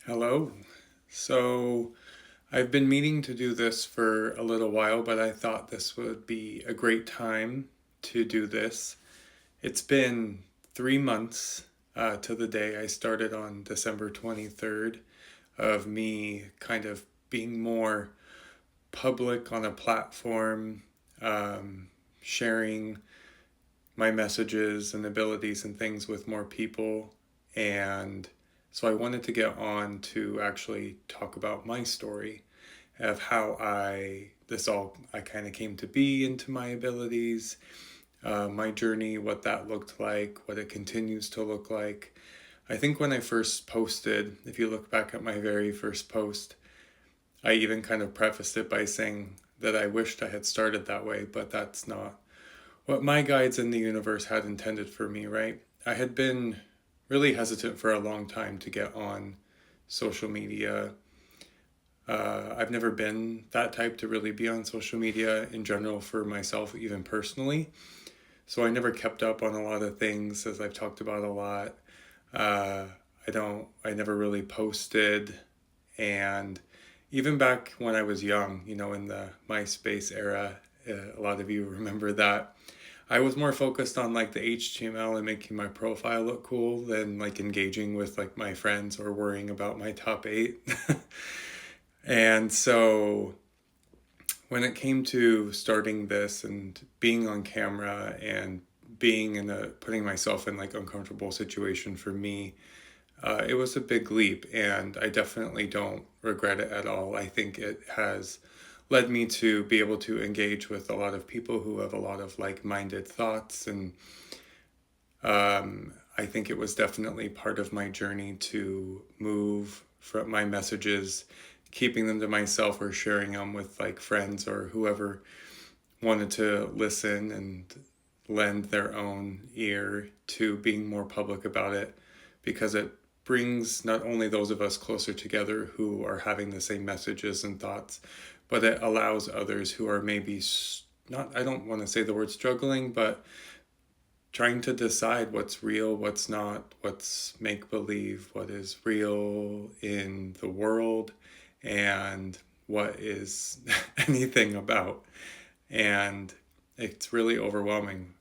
Hello. So I've been meaning to do this for a little while, but I thought this would be a great time to do this. It's been 3 months to the day I started on December 23rd of me kind of being more public on a platform, um, sharing my messages and abilities and things with more people. And so I wanted to get on to actually talk about my story of how I kind of came to be into my abilities, my journey, what that looked like, what it continues to look like. I think when I first posted, if you look back at my very first post, I even kind of prefaced it by saying that I wished I had started that way, but that's not what my guides in the universe had intended for me, right? I had been really hesitant for a long time to get on social media. I've never been that type to really be on social media in general for myself, even personally. So I never kept up on a lot of things, as I've talked about a lot. Uh, I never really posted. And even back when I was young, in the MySpace era, a lot of you remember that. I was more focused on like the HTML and making my profile look cool than like engaging with like my friends or worrying about my top eight. And so when it came to starting this and being on camera and being in a putting myself in like uncomfortable situation for me, it was a big leap, and I definitely don't regret it at all. I think it has led me to be able to engage with a lot of people who have a lot of like-minded thoughts, and I think it was definitely part of my journey to move from my messages, keeping them to myself or sharing them with like friends or whoever wanted to listen and lend their own ear to being more public about it, because it brings not only those of us closer together who are having the same messages and thoughts, but it allows others who are maybe not, I don't want to say the word struggling, but trying to decide what's real, what's not, what's make believe, what is real in the world, and what is anything about. And it's really overwhelming.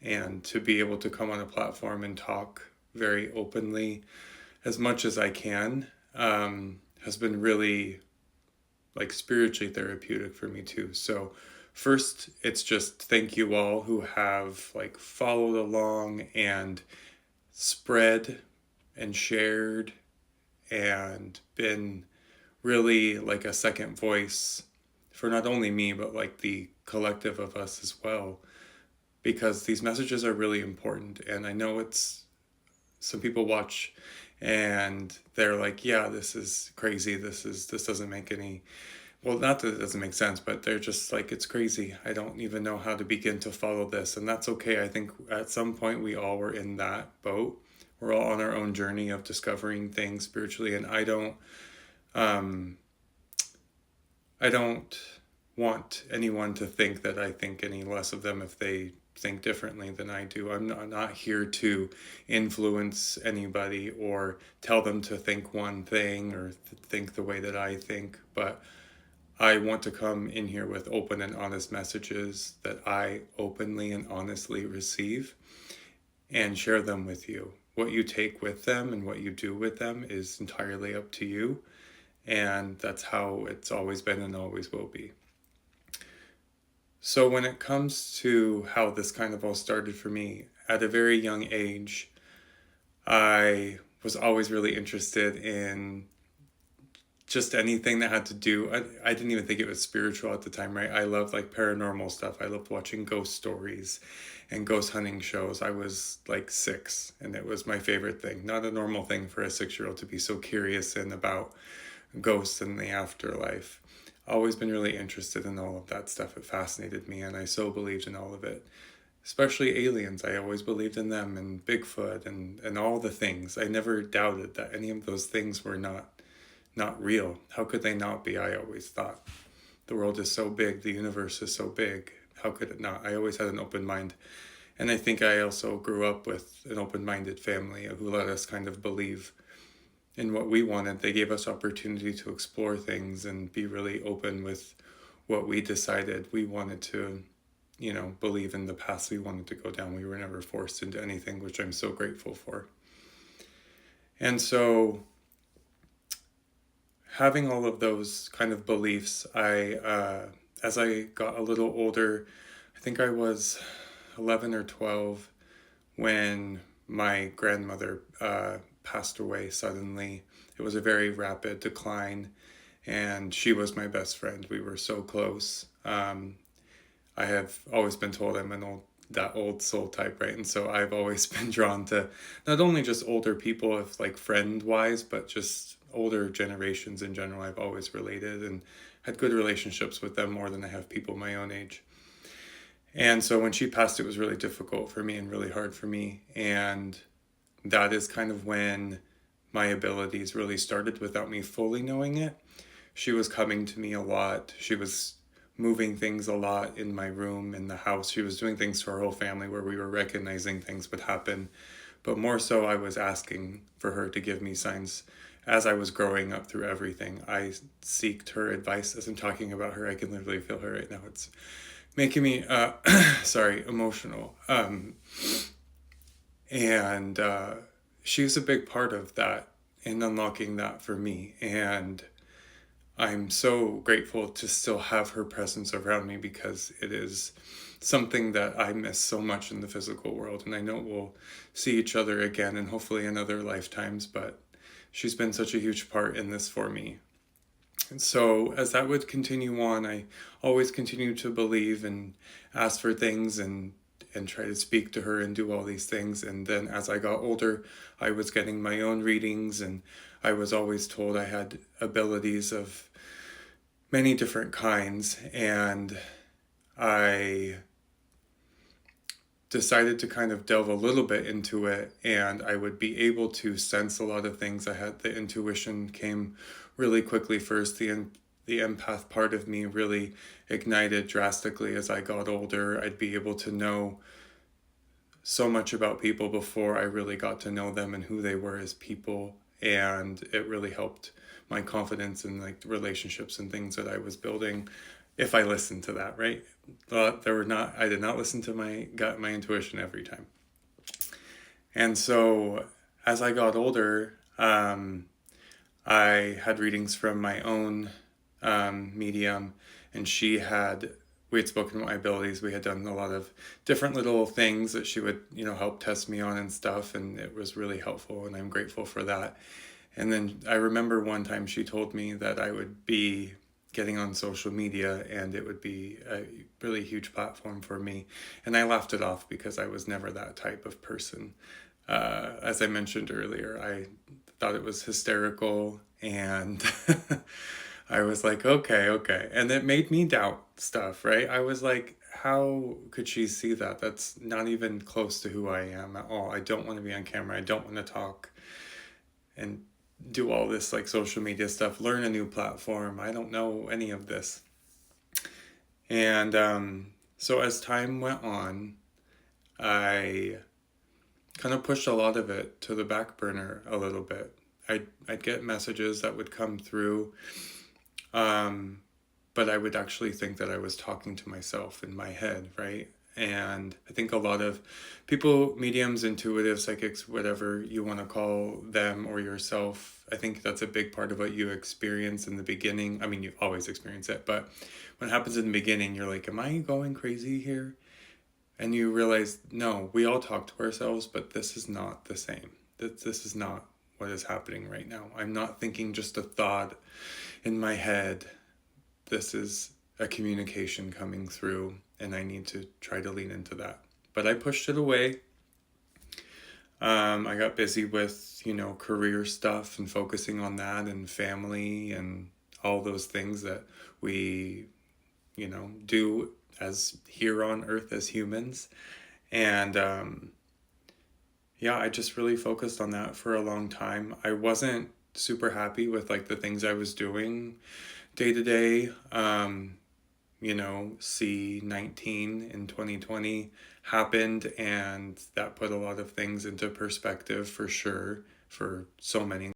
And to be able to come on a platform and talk very openly as much as I can has been really like spiritually therapeutic for me too. So first, it's just thank you all who have like followed along and spread and shared and been really like a second voice for not only me but like the collective of us as well, because these messages are really important. And I know it's some people watch and they're like, yeah, this is crazy, this doesn't make any, well, not that it doesn't make sense, but they're just like, it's crazy, I don't even know how to begin to follow this. And that's okay. I think at some point we all were in that boat. We're all on our own journey of discovering things spiritually, and um I don't want anyone to think that I think any less of them if they think differently than I do. I'm not here to influence anybody or tell them to think one thing or think the way that I think, but I want to come in here with open and honest messages that I openly and honestly receive and share them with you. What you take with them and what you do with them is entirely up to you, and that's how it's always been and always will be. So, when it comes to how this kind of all started for me, at a very young age, I was always really interested in just anything that had to do, I didn't even think it was spiritual at the time, right? I loved like paranormal stuff. I loved watching ghost stories and ghost hunting shows. I was like 6, and it was my favorite thing. Not a normal thing for a 6-year-old to be so curious and about ghosts and the afterlife. Always been really interested in all of that stuff. It fascinated me, and I so believed in all of it. Especially aliens. I always believed in them, and Bigfoot, and all the things. I never doubted that any of those things were not real. How could they not be? I always thought. The world is so big, the universe is so big. How could it not? I always had an open mind. And I think I also grew up with an open minded family who let us kind of believe in what we wanted. They gave us opportunity to explore things and be really open with what we decided we wanted to, believe in the path we wanted to go down. We were never forced into anything, which I'm so grateful for. And so, having all of those kind of beliefs, as I got a little older, I think I was 11 or 12 when my grandmother passed away suddenly. It was a very rapid decline, and she was my best friend. We were so close. I have always been told I'm that old soul type, right? And so I've always been drawn to not only just older people, if like friend wise, but just older generations in general. I've always related and had good relationships with them more than I have people my own age. And so when she passed, it was really difficult for me and really hard for me. And that is kind of when my abilities really started without me fully knowing it. She was coming to me a lot. She was moving things a lot in my room, in the house. She was doing things to our whole family where we were recognizing things would happen. But more so, I was asking for her to give me signs as I was growing up through everything. I seeked her advice. As I'm talking about her, I can literally feel her right now. It's making me, emotional. And she was a big part of that in unlocking that for me. And I'm so grateful to still have her presence around me because it is something that I miss so much in the physical world. And I know we'll see each other again and hopefully in other lifetimes, but she's been such a huge part in this for me. And so as that would continue on, I always continued to believe and ask for things and try to speak to her and do all these things. And then as I got older, I was getting my own readings, and I was always told I had abilities of many different kinds. And I decided to kind of delve a little bit into it, and I would be able to sense a lot of things. I had the intuition came really quickly first. The empath part of me really ignited drastically as I got older. I'd be able to know so much about people before I really got to know them and who they were as people, and it really helped my confidence in like the relationships and things that I was building if I listened to that, right? But I did not listen to my gut, my intuition every time. And so as I got older, I had readings from my own medium, and we had spoken about my abilities. We had done a lot of different little things that she would, help test me on and stuff, and it was really helpful, and I'm grateful for that. And then I remember one time she told me that I would be getting on social media and it would be a really huge platform for me. And I laughed it off because I was never that type of person. As I mentioned earlier, I thought it was hysterical, and I was like, okay. And it made me doubt stuff, right? I was like, how could she see that? That's not even close to who I am at all. I don't want to be on camera. I don't want to talk and do all this like social media stuff, learn a new platform. I don't know any of this. And so as time went on, I kind of pushed a lot of it to the back burner a little bit. I'd get messages that would come through, but I would actually think that I was talking to myself in my head, right? And I think a lot of people, mediums, intuitive, psychics, whatever you want to call them or yourself, I think that's a big part of what you experience in the beginning. I mean, you always experience it, but when it happens in the beginning, you're like, am I going crazy here? And you realize, no, we all talk to ourselves, but this is not the same. This is not what is happening right now. I'm not thinking just a thought in my head. This is a communication coming through, and I need to try to lean into that. But I pushed it away. I got busy with, career stuff and focusing on that and family and all those things that we, do as here on earth as humans. And I just really focused on that for a long time. I wasn't super happy with like the things I was doing day to day. C-19 in 2020 happened, and that put a lot of things into perspective for sure, for so many